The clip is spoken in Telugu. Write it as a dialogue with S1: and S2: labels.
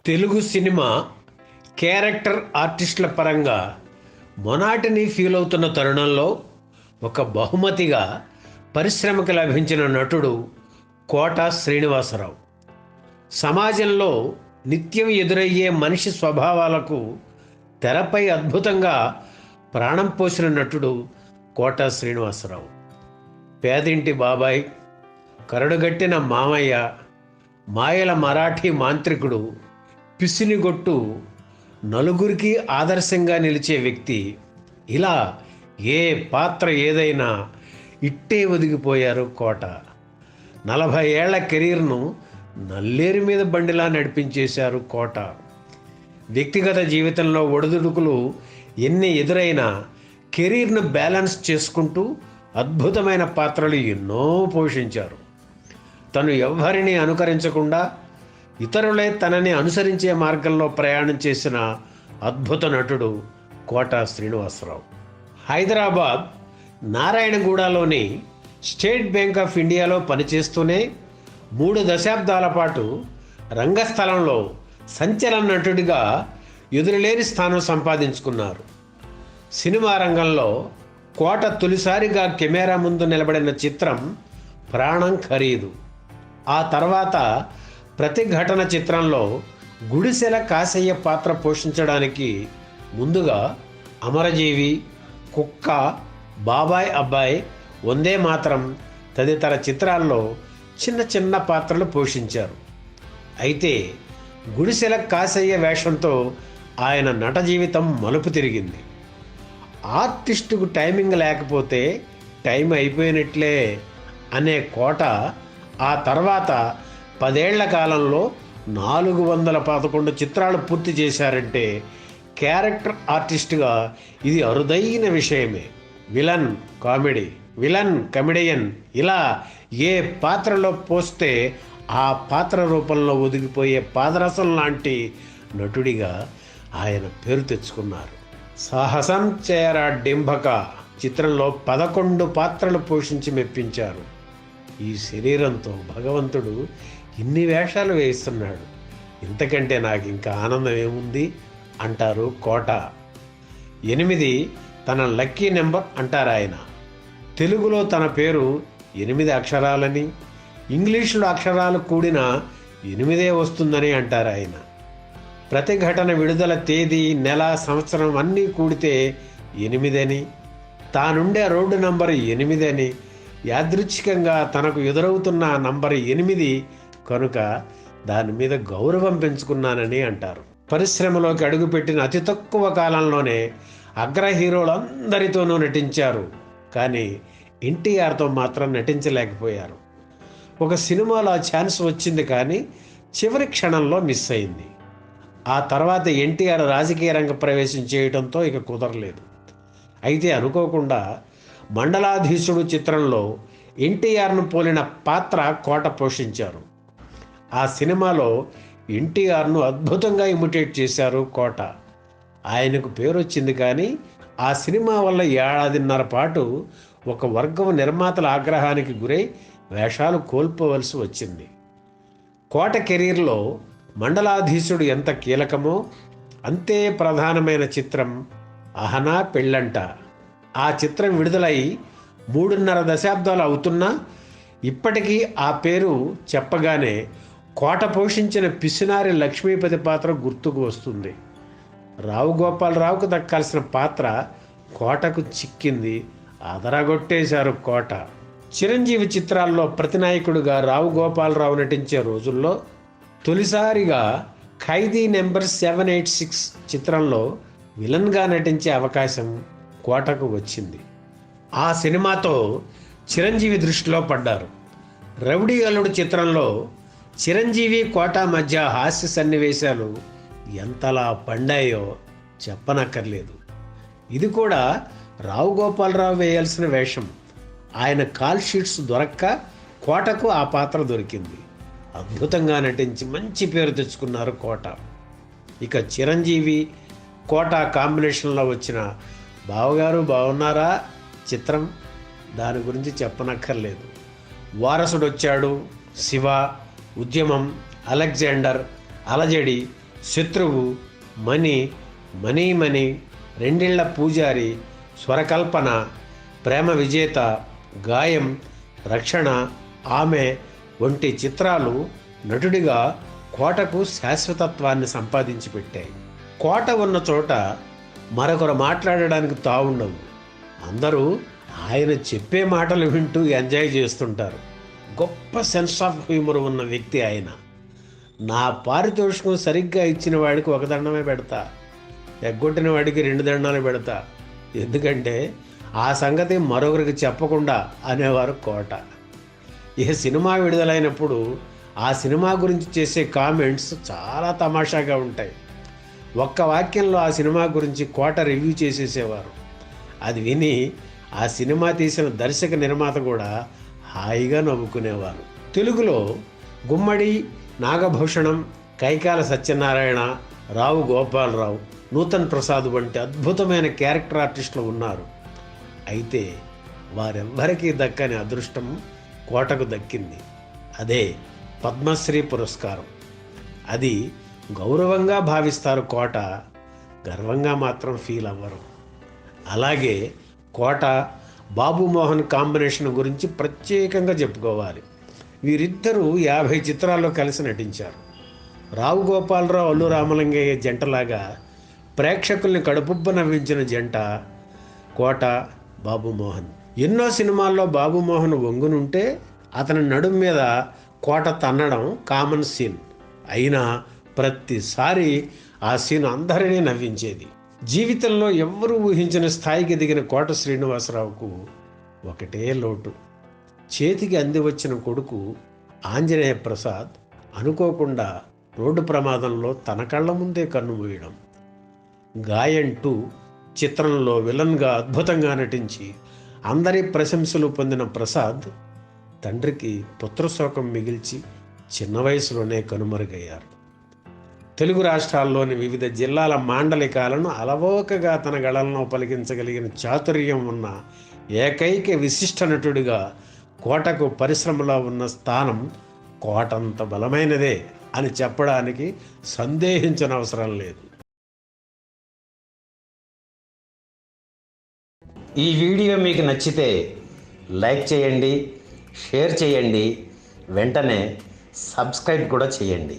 S1: తెలుగు సినిమా క్యారెక్టర్ ఆర్టిస్టుల పరంగా మొనాటిని ఫీల్ అవుతున్న తరుణంలో ఒక బహుమతిగా పరిశ్రమకు లభించిన నటుడు కోట శ్రీనివాసరావు. సమాజంలో నిత్యం ఎదురయ్యే మనిషి స్వభావాలకు తెరపై అద్భుతంగా ప్రాణం పోసిన నటుడు కోట శ్రీనివాసరావు. పేదింటి బాబాయ్, కరడుగట్టిన మామయ్య, మాయల మరాఠీ మాంత్రికుడు, పిసినిగొట్టు, నలుగురికి ఆదర్శంగా నిలిచే వ్యక్తి. ఇలా ఏ పాత్ర ఏదైనా ఇట్టే ఒదిగిపోయారు కోట. 40 ఏళ్ల కెరీర్ను నల్లేరు మీద బండిలా నడిపించేశారు కోట. వ్యక్తిగత జీవితంలో ఒడిదుడుకులు ఎన్ని ఎదురైనా కెరీర్ను బ్యాలెన్స్ చేసుకుంటూ అద్భుతమైన పాత్రలు ఎన్నో పోషించారు. తను ఎవ్వరిని అనుకరించకుండా ఇతరులే తనని అనుసరించే మార్గంలో ప్రయాణం చేసిన అద్భుత నటుడు కోట శ్రీనివాసరావు. హైదరాబాద్ నారాయణగూడలోని స్టేట్ బ్యాంక్ ఆఫ్ ఇండియాలో పనిచేస్తూనే 3 దశాబ్దాల పాటు రంగస్థలంలో సంచలన నటుడిగా ఎదురులేని స్థానం సంపాదించుకున్నారు. సినిమా రంగంలో కోట తొలిసారిగా కెమెరా ముందు నిలబడిన చిత్రం ప్రాణం ఖరీదు. ఆ తర్వాత ప్రతిఘటన చిత్రంలో గుడిసెల కాశయ్య పాత్ర పోషించడానికి ముందుగా అమరజీవి, కుక్క, బాబాయ్ అబ్బాయి, వందే మాతరం తదితర చిత్రాల్లో చిన్న చిన్న పాత్రలు పోషించారు. అయితే గుడిసెల కాశయ్య వేషంతో ఆయన నట జీవితం మలుపు తిరిగింది. ఆర్టిస్టుకు టైమింగ్ లేకపోతే టైం అయిపోయినట్లే అనే కోట ఆ తర్వాత 10 ఏళ్ల కాలంలో 411 చిత్రాలు పూర్తి చేశారంటే క్యారెక్టర్ ఆర్టిస్ట్గా ఇది అరుదైన విషయమే. విలన్ కామెడీ, విలన్ కమెడియన్, ఇలా ఏ పాత్రలో పోస్తే ఆ పాత్ర రూపంలో ఒదిగిపోయే పాదరసం లాంటి నటుడిగా ఆయన పేరు తెచ్చుకున్నారు. సాహసం చేరా డింబక చిత్రంలో 11 పాత్రలు పోషించి మెప్పించారు. ఈ శరీరంతో భగవంతుడు ఇన్ని వేషాలు వేయిస్తున్నాడు, ఇంతకంటే నాకు ఇంకా ఆనందం ఏముంది అంటారు కోట. 8 తన లక్కీ నెంబర్ అంటారు ఆయన. తెలుగులో తన పేరు 8 అక్షరాలని, ఇంగ్లీషులో అక్షరాలు కూడిన 8 వస్తుందని అంటారు ఆయన. ప్రతిఘటన విడుదల తేదీ, నెల, సంవత్సరం అన్నీ కూడితే 8 అని, తానుండే రోడ్డు నంబర్ 8 అని, యాదృచ్ఛికంగా తనకు ఎదురవుతున్న నంబర్ 8 కనుక దాని మీద గౌరవం పెంచుకున్నానని అంటారు. పరిశ్రమలోకి అడుగుపెట్టిన అతి తక్కువ కాలంలోనే అగ్ర హీరోలందరితోనూ నటించారు, కానీ ఎన్టీఆర్తో మాత్రం నటించలేకపోయారు. ఒక సినిమాలో ఛాన్స్ వచ్చింది, కానీ చివరి క్షణంలో మిస్ అయింది. ఆ తర్వాత ఎన్టీఆర్ రాజకీయ రంగ ప్రవేశం చేయడంతో ఇక కుదరలేదు. అయితే అనుకోకుండా మండలాధీశుడు చిత్రంలో ఎన్టీఆర్ను పోలిన పాత్ర కోట పోషించారు. ఆ సినిమాలో ఎన్టీఆర్ను అద్భుతంగా ఇమిటేట్ చేశారు కోట. ఆయనకు పేరు వచ్చింది, కానీ ఆ సినిమా వల్ల 1.5 ఏళ్ల పాటు ఒక వర్గం నిర్మాతల ఆగ్రహానికి గురై వేషాలు కోల్పోవలసి వచ్చింది. కోట కెరీర్లో మండలాధీశుడు ఎంత కీలకమో అంతే ప్రధానమైన చిత్రం అహనా పెళ్ళంట. ఆ చిత్రం విడుదలై 3.5 దశాబ్దాలు అవుతున్నా ఇప్పటికీ ఆ పేరు చెప్పగానే కోట పోషించిన పిసినారి లక్ష్మీపతి పాత్ర గుర్తుకు వస్తుంది. రావు గోపాలరావుకు దక్కాల్సిన పాత్ర కోటకు చిక్కింది, అదరగొట్టేశారు కోట. చిరంజీవి చిత్రాల్లో ప్రతినాయకుడిగా రావు గోపాలరావు నటించే రోజుల్లో తొలిసారిగా ఖైదీ నెంబర్ 786 చిత్రంలో విలన్గా నటించే అవకాశం కోటకు వచ్చింది. ఆ సినిమాతో చిరంజీవి దృష్టిలో పడ్డారు. రౌడీ అల్లుడు చిత్రంలో చిరంజీవి కోట మధ్య హాస్య సన్నివేశాలు ఎంతలా పండాయో చెప్పనక్కర్లేదు. ఇది కూడా రావు గోపాలరావు వేయాల్సిన వేషం. ఆయన కాల్ షీట్స్ దొరక్క కోటకు ఆ పాత్ర దొరికింది. అద్భుతంగా నటించి మంచి పేరు తెచ్చుకున్నారు కోట. ఇక చిరంజీవి కోట కాంబినేషన్లో వచ్చిన బావగారు బాగున్నారా చిత్రం, దాని గురించి చెప్పనక్కర్లేదు. వారసుడు వచ్చాడు, శివ, ఉద్యమం, అలెగ్జాండర్, అలజడి, శత్రువు, మణి, మణి, రెండిళ్ల పూజారి, స్వరకల్పన, ప్రేమ విజేత, గాయం, రక్షణ, ఆమె వంటి చిత్రాలు నటుడిగా కోటకు శాశ్వతత్వాన్ని సంపాదించి పెట్టాయి. కోట ఉన్న చోట మరొకరు మాట్లాడడానికి తావుండవు. అందరూ ఆయన చెప్పే మాటలు వింటూ ఎంజాయ్ చేస్తుంటారు. గొప్ప సెన్స్ ఆఫ్ హ్యూమర్ ఉన్న వ్యక్తి ఆయన. నా పారితోషికం సరిగ్గా ఇచ్చిన వాడికి ఒక దండమే పెడతా, ఎగ్గొట్టిన వాడికి 2 దండాలు పెడతా, ఎందుకంటే ఆ సంగతి మరొకరికి చెప్పకుండా అనేవారు కోట. ఇక సినిమా విడుదలైనప్పుడు ఆ సినిమా గురించి చేసే కామెంట్స్ చాలా తమాషాగా ఉంటాయి. ఒక్క వాక్యంలో ఆ సినిమా గురించి కోట రివ్యూ చేసేసేవారు. అది విని ఆ సినిమా తీసిన దర్శక నిర్మాత కూడా హాయిగా నవ్వుకునేవారు. తెలుగులో గుమ్మడి, నాగభూషణం, కైకాల సత్యనారాయణ, రావు గోపాలరావు, నూతన్ ప్రసాద్ వంటి అద్భుతమైన క్యారెక్టర్ ఆర్టిస్టులు ఉన్నారు. అయితే వారెవ్వరికీ దక్కని అదృష్టం కోటకు దక్కింది. అదే పద్మశ్రీ పురస్కారం. అది గౌరవంగా భావిస్తారు కోట, గర్వంగా మాత్రం ఫీల్ అవ్వరు. అలాగే కోట, బాబు మోహన్ కాంబినేషన్ గురించి ప్రత్యేకంగా చెప్పుకోవాలి. వీరిద్దరూ 50 చిత్రాల్లో కలిసి నటించారు. రావు గోపాలరావు, అల్లు రామలింగయ్య జంటలాగా ప్రేక్షకుల్ని కడుపుబ్బ నవ్వించిన జంట కోట, బాబు మోహన్. ఎన్నో సినిమాల్లో బాబు మోహన్ వంగునుంటే అతని నడుం మీద కోట తన్నడం కామన్ సీన్. అయినా ప్రతిసారి ఆ సీన్ అందరినీ నవ్వించేది. జీవితంలో ఎవ్వరూ ఊహించిన స్థాయికి దిగిన కోట శ్రీనివాసరావుకు ఒకటే లోటు. చేతికి అంది వచ్చిన కొడుకు ఆంజనేయ ప్రసాద్ అనుకోకుండా రోడ్డు ప్రమాదంలో తన కళ్ళ ముందే కన్నుమూయడం. గాయం 2 చిత్రంలో విలన్గా అద్భుతంగా నటించి అందరి ప్రశంసలు పొందిన ప్రసాద్ తండ్రికి పుత్రశోకం మిగిల్చి చిన్న వయసులోనే కనుమరుగయ్యారు. తెలుగు రాష్ట్రాల్లోని వివిధ జిల్లాల మాండలికాలను అలవోకగా తన గళంలో పలికించగలిగిన చాతుర్యం ఉన్న ఏకైక విశిష్ట నటుడిగా కోటకు పరిశ్రమలో ఉన్న స్థానం కోటంత బలమైనదే అని చెప్పడానికి సందేహించనవసరం లేదు.
S2: ఈ వీడియో మీకు నచ్చితే లైక్ చేయండి, షేర్ చేయండి, వెంటనే సబ్స్క్రైబ్ కూడా చేయండి.